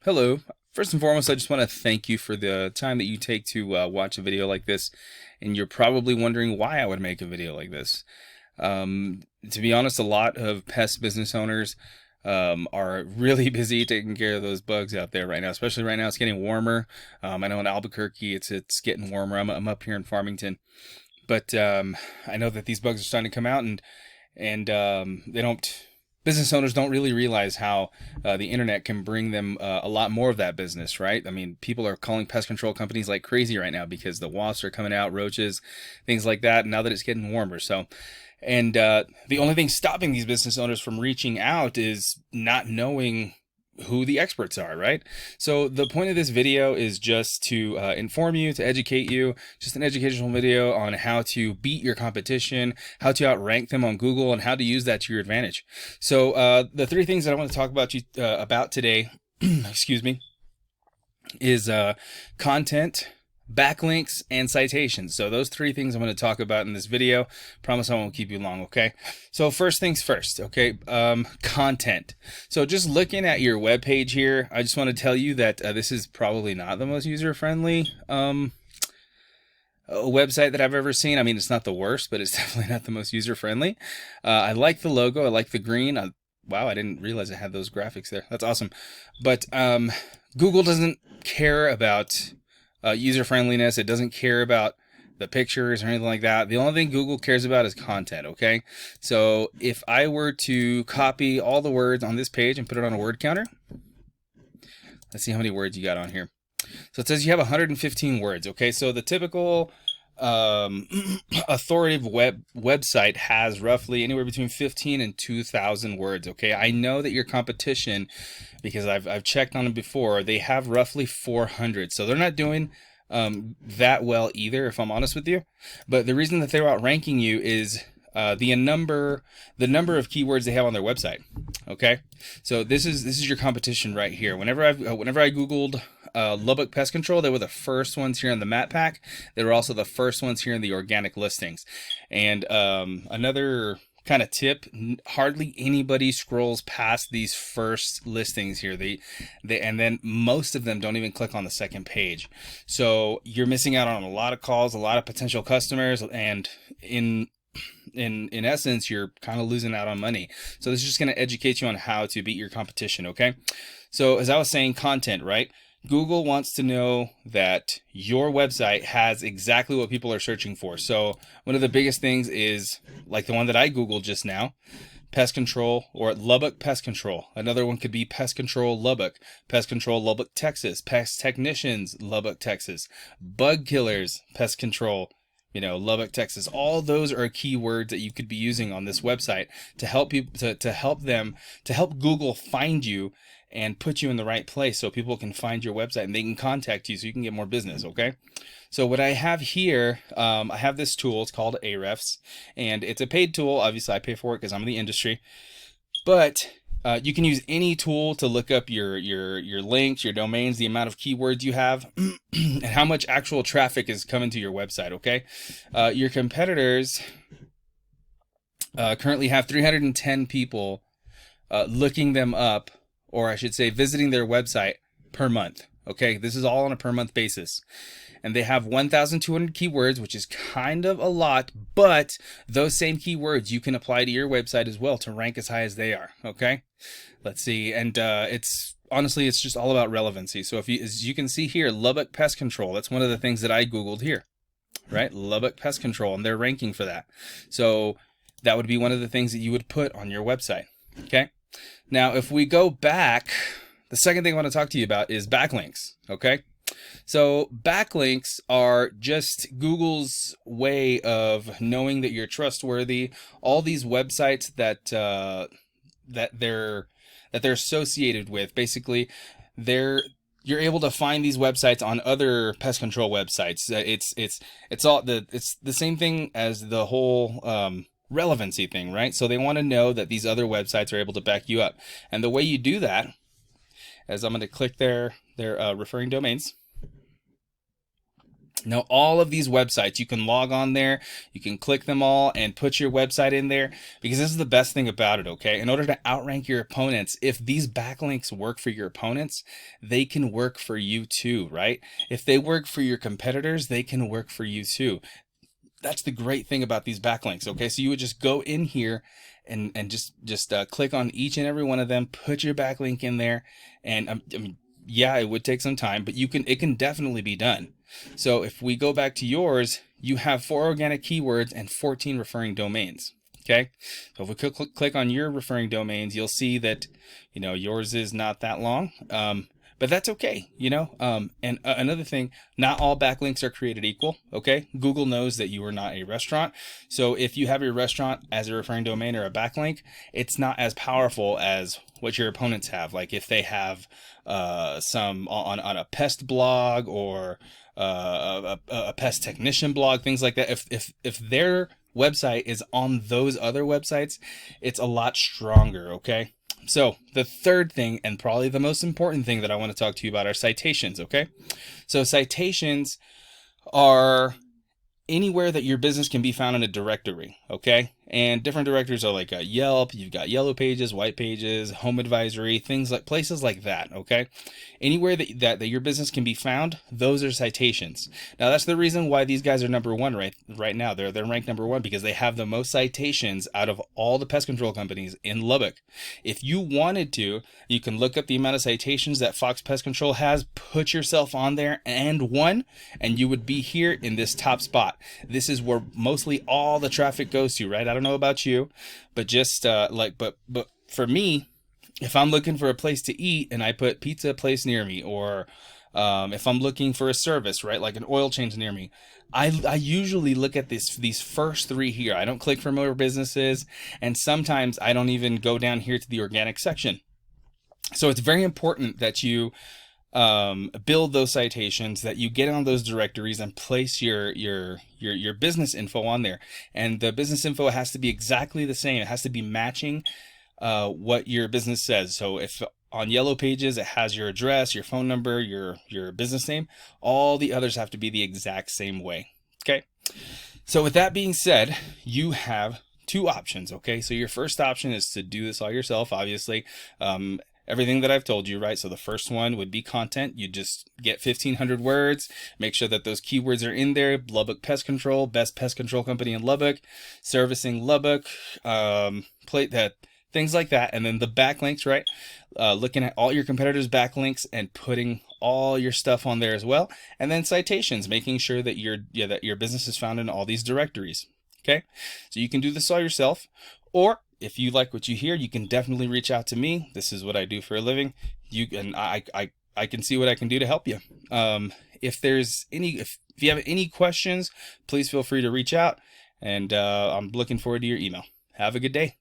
Hello. First and foremost, I just want to thank you for the time that you take to watch a video like this. And you're probably wondering why I would make a video like this. To be honest, a lot of pest business owners are really busy taking care of those bugs out there right now. Especially right now, it's getting warmer. I know in Albuquerque, it's getting warmer. I'm up here in Farmington, but I know that these bugs are starting to come out, and they don't. Business owners don't really realize how the internet can bring them a lot more of that business, right? I mean, people are calling pest control companies like crazy right now because the wasps are coming out, roaches, things like that, now that it's getting warmer. So, and the only thing stopping these business owners from reaching out is not knowing who the experts are, right? So the point of this video is just to inform you, to educate you, just an educational video on how to beat your competition, how to outrank them on Google, and how to use that to your advantage. So the three things that I want to talk about today, excuse me, is content, backlinks, and citations. So those three things I'm going to talk about in this video. Promise I won't keep you long, okay? So first things first, okay? Content. So just looking at your web page here, I just want to tell you that this is probably not the most user-friendly website that I've ever seen. I mean, it's not the worst, but it's definitely not the most user-friendly. I like the logo. I like the green. Wow, I didn't realize it had those graphics there. That's awesome. But Google doesn't care about user friendliness. It doesn't care about the pictures or anything like that. The only thing Google cares about is content, okay? So if I were to copy all the words on this page and put it on a word counter, let's see how many words you got on here. So it says you have 115 words, okay? So the typical authoritative website has roughly anywhere between 15 and 2,000 words, okay? I know that your competition, because I've checked on them before, they have roughly 400. So they're not doing that well either, if I'm honest with you. But the reason that they're outranking you is the number of keywords they have on their website. Okay, so this is your competition right here. Whenever I Googled Lubbock Pest Control, they were the first ones here in the map pack. They were also the first ones here in the organic listings. And another kind of tip, hardly anybody scrolls past these first listings here. And then most of them don't even click on the second page. So you're missing out on a lot of calls, a lot of potential customers, and in essence, you're kind of losing out on money. So this is just going to educate you on how to beat your competition, okay? So as I was saying, content, right? Google wants to know that your website has exactly what people are searching for. So one of the biggest things is, like the one that I Googled just now, pest control or Lubbock Pest Control. Another one could be pest control Lubbock, Texas, pest technicians, Lubbock, Texas, bug killers, pest control, Lubbock, Texas. All those are keywords that you could be using on this website to help people, to help Google find you and put you in the right place so people can find your website and they can contact you so you can get more business, okay? So what I have here, I have this tool. It's called Ahrefs, and it's a paid tool. Obviously, I pay for it because I'm in the industry. But you can use any tool to look up your links, your domains, the amount of keywords you have, and how much actual traffic is coming to your website, okay? Your competitors currently have 310 people looking them up, or I should say visiting their website per month, okay? This is all on a per month basis. And they have 1,200 keywords, which is kind of a lot, but those same keywords you can apply to your website as well to rank as high as they are, okay? Let's see, and honestly, it's just all about relevancy. So as you can see here, Lubbock Pest Control, that's one of the things that I Googled here, right? Lubbock Pest Control, and they're ranking for that. So that would be one of the things that you would put on your website, okay? Now, if we go back, the second thing I want to talk to you about is backlinks, okay? So backlinks are just Google's way of knowing that you're trustworthy. All these websites that they're associated with, basically, you're able to find these websites on other pest control websites. It's the same thing as the whole relevancy thing, right? So they want to know that these other websites are able to back you up, and the way you do that, as I'm going to click their referring domains. Now, all of these websites, you can log on there, you can click them all and put your website in there, because this is the best thing about it, okay? In order to outrank your opponents, if these backlinks work for your opponents, they can work for you too, right? If they work for your competitors, they can work for you too. That's the great thing about these backlinks, okay? So you would just go in here and just click on each and every one of them, put your backlink in there, and I mean, yeah, it would take some time, but it can definitely be done. So if we go back to yours, you have 4 organic keywords and 14 referring domains. Okay, so if we click on your referring domains, you'll see that, you know, yours is not that long, but that's okay, you know. And another thing, not all backlinks are created equal. Okay, Google knows that you are not a restaurant, so if you have your restaurant as a referring domain or a backlink, it's not as powerful as what your opponents have. Like if they have some on a pest blog or a pest technician blog, things like that. If their website is on those other websites, it's a lot stronger, okay? So the third thing, and probably the most important thing that I want to talk to you about, are citations, okay? So citations are anywhere that your business can be found in a directory, okay? And different directories are like Yelp, you've got Yellow Pages, White Pages, Home Advisory, things like places like that, okay? Anywhere that your business can be found, those are citations. Now that's the reason why these guys are number one right now. They're ranked number one because they have the most citations out of all the pest control companies in Lubbock. If you wanted to, you can look up the amount of citations that Fox Pest Control has, put yourself on there and won, and you would be here in this top spot. This is where mostly all the traffic goes to, right? I don't know about you, but just but for me, if I'm looking for a place to eat and I put pizza place near me, or if I'm looking for a service, right, like an oil change near me, I usually look at these first 3 here. I don't click for more businesses, and sometimes I don't even go down here to the organic section. So it's very important that you build those citations, that you get on those directories and place your business info on there. And the business info has to be exactly the same. It has to be matching what your business says. So if on Yellow Pages it has your address, your phone number, your business name, all the others have to be the exact same way. Okay. So with that being said, you have 2 options. Okay. So your first option is to do this all yourself, obviously. Everything that I've told you, right? So the first one would be content. You just get 1,500 words, make sure that those keywords are in there. Lubbock Pest Control, best pest control company in Lubbock, servicing Lubbock, things like that. And then the backlinks, right? Looking at all your competitors' backlinks and putting all your stuff on there as well. And then citations, making sure that your business is found in all these directories. Okay, so you can do this all yourself, or if you like what you hear, you can definitely reach out to me. This is what I do for a living. I can see what I can do to help you. If you have any questions, please feel free to reach out, and I'm looking forward to your email. Have a good day.